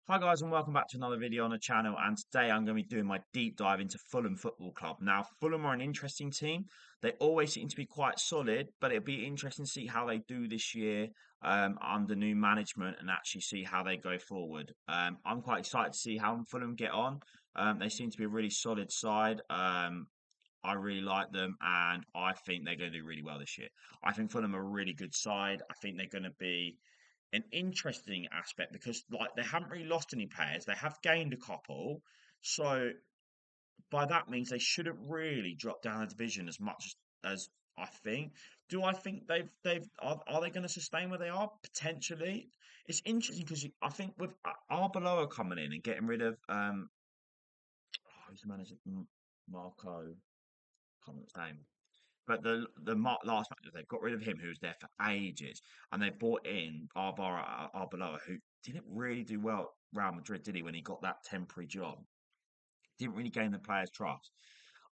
Hi guys and welcome back to another video on the channel, and today I'm going to be doing my deep dive into Fulham Football Club. Now Fulham are an interesting team. They always seem to be quite solid, but it'll be interesting to see how they do this year under new management and actually see how they go forward. I'm quite excited to see how Fulham get on. They seem to be a really solid side. I really like them and I think they're going to do really well this year. I think Fulham are a really good side. I think they're going to be an interesting aspect because like they haven't really lost any players. They have gained a couple. So by that means they shouldn't really drop down a division as much as I think. Do I think are they going to sustain where they are? Potentially. It's interesting because I think with Arbeloa coming in and getting rid of who's the manager? Marco, can't remember his name. But last match, they got rid of him, who was there for ages, and they brought in Arbeloa, who didn't really do well at Real Madrid, did he? When he got that temporary job, didn't really gain the players' trust.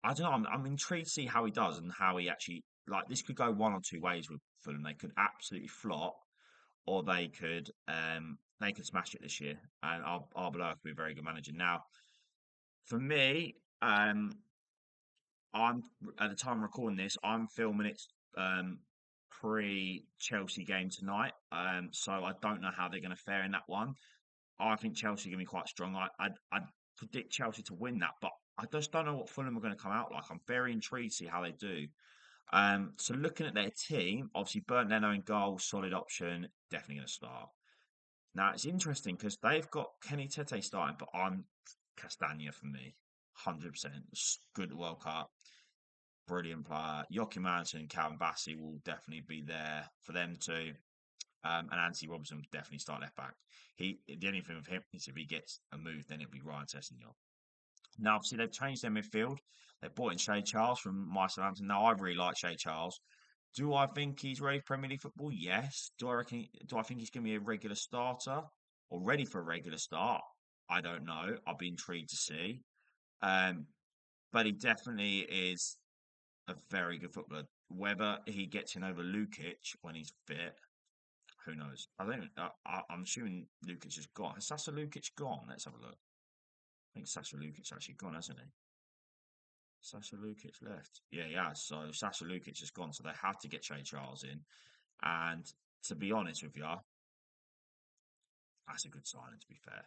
I don't know. I'm intrigued to see how he does and how he actually like. This could go one or two ways with Fulham. They could absolutely flop, or they could smash it this year. And Arbeloa could be a very good manager. Now, for me, I'm at the time of recording this, I'm filming it pre Chelsea game tonight. So I don't know how they're going to fare in that one. I think Chelsea are going to be quite strong. I predict Chelsea to win that, but I just don't know what Fulham are going to come out like. I'm very intrigued to see how they do. So looking at their team, obviously Burnt Leno in goal, solid option, definitely going to start. Now it's interesting because they've got Kenny Tete starting, but I'm Castagna for me, 100%. Good World Cup. Brilliant player. Joachim Andersen and Calvin Bassey will definitely be there for them too. And Anthony Robinson will definitely start left back. The only thing with him is if he gets a move, then it'll be Ryan Sessegnon. Now, obviously, they've changed their midfield. They've brought in Shea Charles from Southampton. Now, I really like Shea Charles. Do I think he's ready for Premier League football? Yes. Do I think he's going to be a regular starter or ready for a regular start? I don't know. I'll be intrigued to see. Um, but he definitely is a very good footballer. Whether he gets in over Lukic when he's fit, who knows? I don't. I'm assuming Lukic is gone. Has Sasa Lukic gone? Let's have a look. I think Sasa Lukic actually gone, hasn't he? Sasa Lukic left. Yeah, yeah. So Sasa Lukic has gone. So they have to get Shea Charles in. And to be honest with you, that's a good signing. To be fair,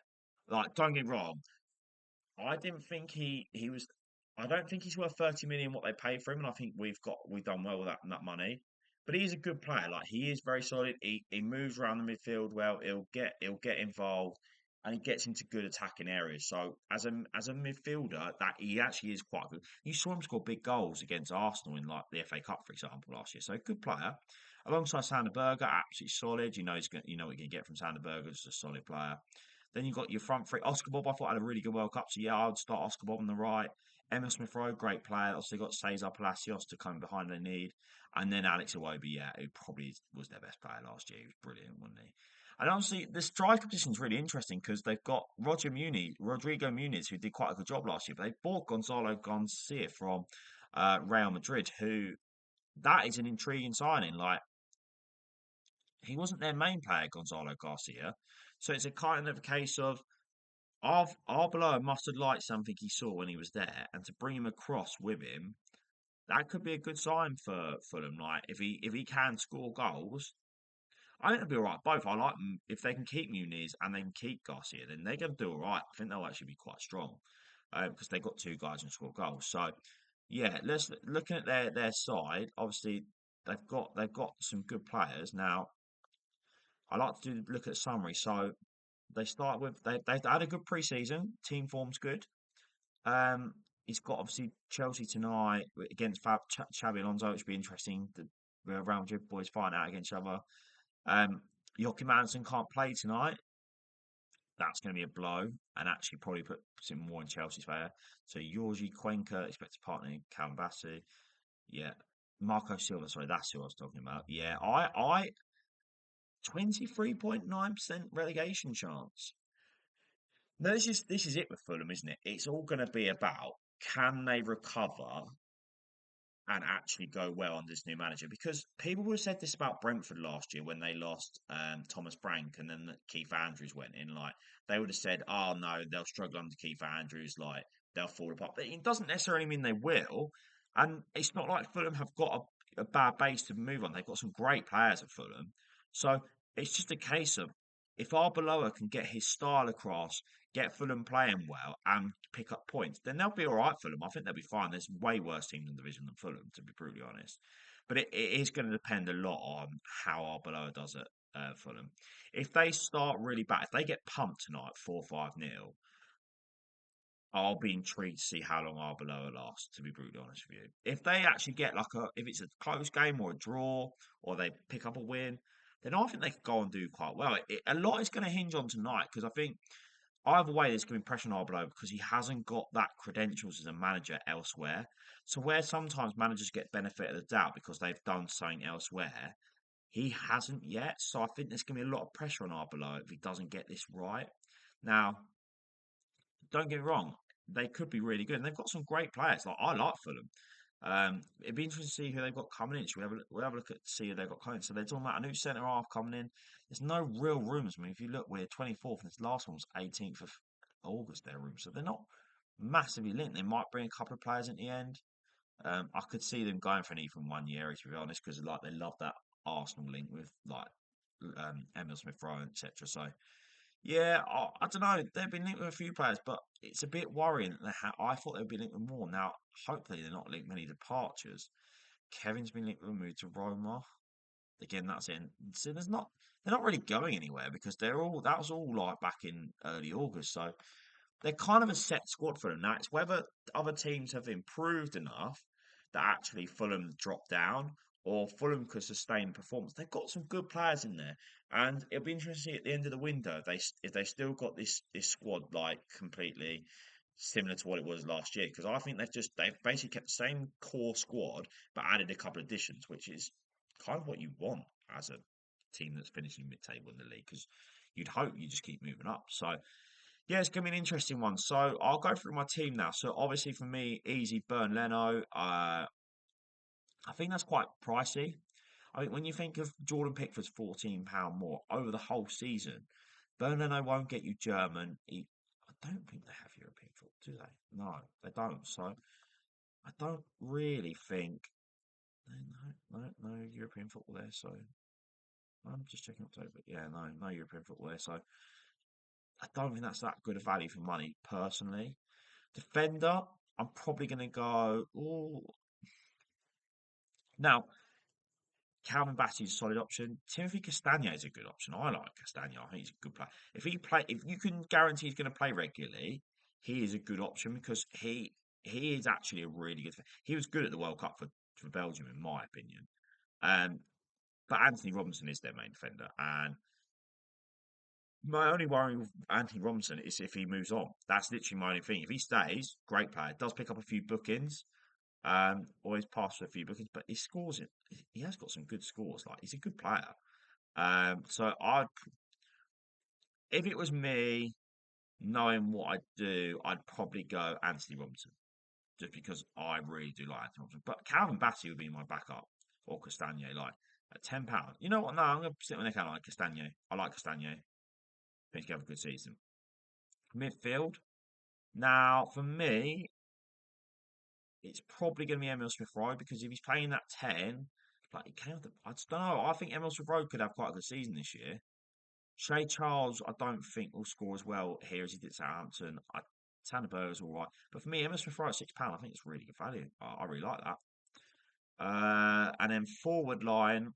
like don't get me wrong, I didn't think he was. I don't think he's worth 30 million what they paid for him, and I think we've done well with that money. But he's a good player. Like he is very solid. He moves around the midfield well. He'll get involved, and he gets into good attacking areas. So as a midfielder, that he actually is quite good. You saw him score big goals against Arsenal in like the FA Cup, for example, last year. So good player. Alongside Sander Berger, absolutely solid. You know what you can get from Sander Berger, just a solid player. Then you've got your front three. Oscar Bob, I thought had a really good World Cup. So yeah, I would start Oscar Bob on the right. Emma Smith Rowe, great player. Also got Cesar Palacios to come behind their need. And then Alex Iwobi, yeah, who probably was their best player last year. He was brilliant, wasn't he? And honestly, the striker position is really interesting because they've got Rodrigo Muniz, who did quite a good job last year, but they bought Gonzalo Garcia from Real Madrid, who that is an intriguing signing. Like he wasn't their main player, Gonzalo Garcia. So it's a kind of a case of Arbeloa must have liked something he saw when he was there, and to bring him across with him, that could be a good sign for Fulham. Like if he can score goals, I think they'll be all right. Both I like them if they can keep Muniz and they can keep Garcia, then they're going to do all right. I think they'll actually be quite strong because they've got two guys who can score goals. So yeah, let's looking at their side. Obviously, they've got some good players now. I like to look at summary. So they start with they've had a good preseason. Team form's good. He's got obviously Chelsea tonight against Xabi Alonso, which will be interesting. The Real Madrid boys fighting out against each other. Um, Joachim Andersen can't play tonight. That's going to be a blow, and actually probably put him more in Chelsea's favour. So Georgi Cuenca expected to partner in Calvin Bassey. Yeah, Marco Silva. Sorry, that's who I was talking about. Yeah, I 23.9% relegation chance. No, this is it with Fulham, isn't it? It's all going to be about can they recover and actually go well under this new manager. Because people would have said this about Brentford last year when they lost Thomas Frank and then Keith Andrews went in. Like they would have said, "Oh no, they'll struggle under Keith Andrews. Like they'll fall apart." But it doesn't necessarily mean they will. And it's not like Fulham have got a bad base to move on. They've got some great players at Fulham. So it's just a case of if Arbeloa can get his style across, get Fulham playing well, and pick up points, then they'll be all right, Fulham. I think they'll be fine. There's way worse teams in the division than Fulham, to be brutally honest. But it is going to depend a lot on how Arbeloa does it, Fulham. If they start really bad, if they get pumped tonight, 4-5 nil, I'll be intrigued to see how long Arbeloa lasts, to be brutally honest with you. If they actually get if it's a close game or a draw, or they pick up a win, then I think they could go and do quite well. A lot is going to hinge on tonight because I think either way, there's going to be pressure on Arbeloa because he hasn't got that credentials as a manager elsewhere. So where sometimes managers get benefit of the doubt because they've done something elsewhere, he hasn't yet. So I think there's going to be a lot of pressure on Arbeloa if he doesn't get this right. Now, don't get me wrong, they could be really good, and they've got some great players. Like I like Fulham. It'd be interesting to see who they've got coming in. Should we have we'll have a look at see who they've got coming in. So they're talking about a new centre half coming in. There's no real rumours. I mean, if you look, we're 24th, and this last one was 18th of August. Their room, so they're not massively linked. They might bring a couple of players in the end. I could see them going for an even 1 year, to be honest, because like they love that Arsenal link with like Emil Smith Rowe, etc. So yeah, I don't know. They've been linked with a few players, but it's a bit worrying. I thought they'd be linked with more. Now, hopefully, they're not linked with many departures. Kevin's been linked with a move to Roma. Again, that's in. So they're not really going anywhere because that was all like back in early August. So they're kind of a set squad for them now. It's whether other teams have improved enough that actually Fulham drop down or Fulham could sustain performance. They've got some good players in there, and it'll be interesting at the end of the window if they still got this squad like completely similar to what it was last year. Because I think they've basically kept the same core squad but added a couple of additions, which is kind of what you want as a team that's finishing mid-table in the league. Because you'd hope you just keep moving up. So yeah, it's going to be an interesting one. So I'll go through my team now. So obviously for me, easy Burn Leno. I think that's quite pricey. I think when you think of Jordan Pickford's £14 more over the whole season, Burn Leno won't get you German. I don't think they have European football, do they? No, they don't. So I don't really think no European football there. So I'm just checking October. Yeah, no European football there. So I don't think that's that good a value for money personally. Defender, I'm probably going to go. Ooh. Now, Calvin Bassey's a solid option. Timothy Castagna is a good option. I like Castagna. I think he's a good player. If you can guarantee he's going to play regularly, he is a good option because he is actually a really good. He was good at the World Cup for Belgium, in my opinion. Um, but Anthony Robinson is their main defender, and my only worry with Anthony Robinson is if he moves on. That's literally my only thing. If he stays, great player. Does pick up a few bookings. Always passed for a few bookings, but he scores it. He has got some good scores. Like he's a good player. So if it was me, knowing what I do, I'd probably go Anthony Robinson just because I really do like Anthony Robinson. But Calvin Bassey would be my backup or Castagna, like at £10. You know what? No, I'm going to sit on the account like Castagna. I like Castagna. I think he have a good season. Midfield. Now, for me, it's probably going to be Emil Smith Rowe because if he's playing that 10, like he came I just don't know. I think Emil Smith Rowe could have quite a good season this year. Shay Charles, I don't think will score as well here as he did at Southampton. Tanner Burr's all right. But for me, Emil Smith Rowe at £6, I think it's really good value. I really like that. And then forward line,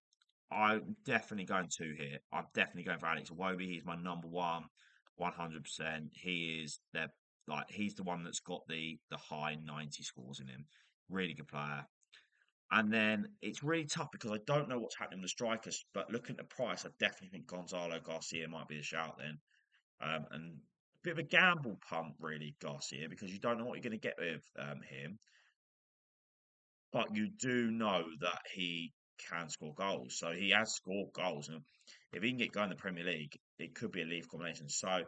I'm definitely going to here. I'm definitely going for Alex Iwobi. He's my number one, 100%. He's the one that's got the high 90 scores in him. Really good player. And then it's really tough because I don't know what's happening with the strikers. But looking at the price, I definitely think Gonzalo Garcia might be the shout then. And a bit of a gamble pump, really, Garcia, because you don't know what you're going to get with him. But you do know that he can score goals. So he has scored goals. And if he can get going in the Premier League, it could be a leaf combination. So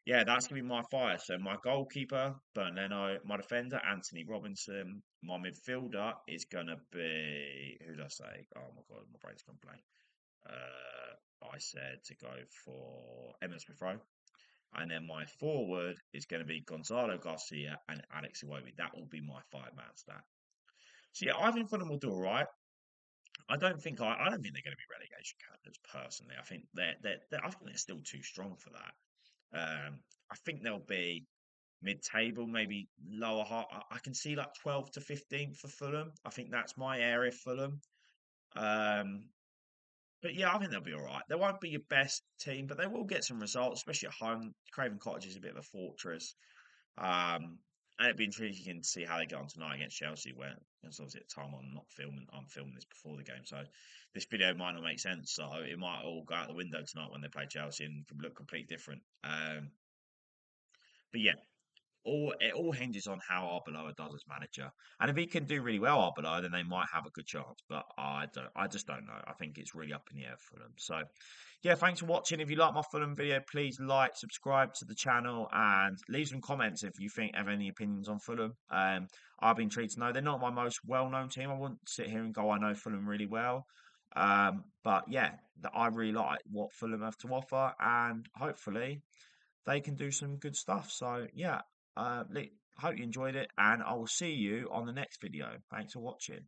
Yeah, that's gonna be my fire. So my goalkeeper, Bernd Leno, my defender, Anthony Robinson, my midfielder is gonna be who did I say? Oh my god, my brain's gone blank. I said to go for Emma Smith Rowe. And then my forward is going to be Gonzalo Garcia and Alex Iwobi. That will be my five man stat. So yeah, I think Fulham will do all right. I don't think they're going to be relegation candidates personally. I think I think they're still too strong for that. I think they'll be mid-table, maybe lower half. I can see like 12 to 15 for Fulham. I think that's my area, Fulham. Um, but yeah, I think they'll be all right. They won't be your best team, but they will get some results, especially at home. Craven Cottage is a bit of a fortress. And it'd be intriguing to see how they get on tonight against Chelsea. Where it's obviously at the time I'm filming this before the game, so this video might not make sense. So it might all go out the window tonight when they play Chelsea and look completely different. But yeah, it all hinges on how Arbeloa does as manager. And if he can do really well, Arbeloa, then they might have a good chance. But I just don't know. I think it's really up in the air for them. So yeah, thanks for watching. If you like my Fulham video, please like, subscribe to the channel, and leave some comments if you think have any opinions on Fulham. I've been intrigued to know they're not my most well-known team. I wouldn't sit here and go, I know Fulham really well. But yeah, I really like what Fulham have to offer, and hopefully they can do some good stuff. So yeah, hope you enjoyed it, and I will see you on the next video. Thanks for watching.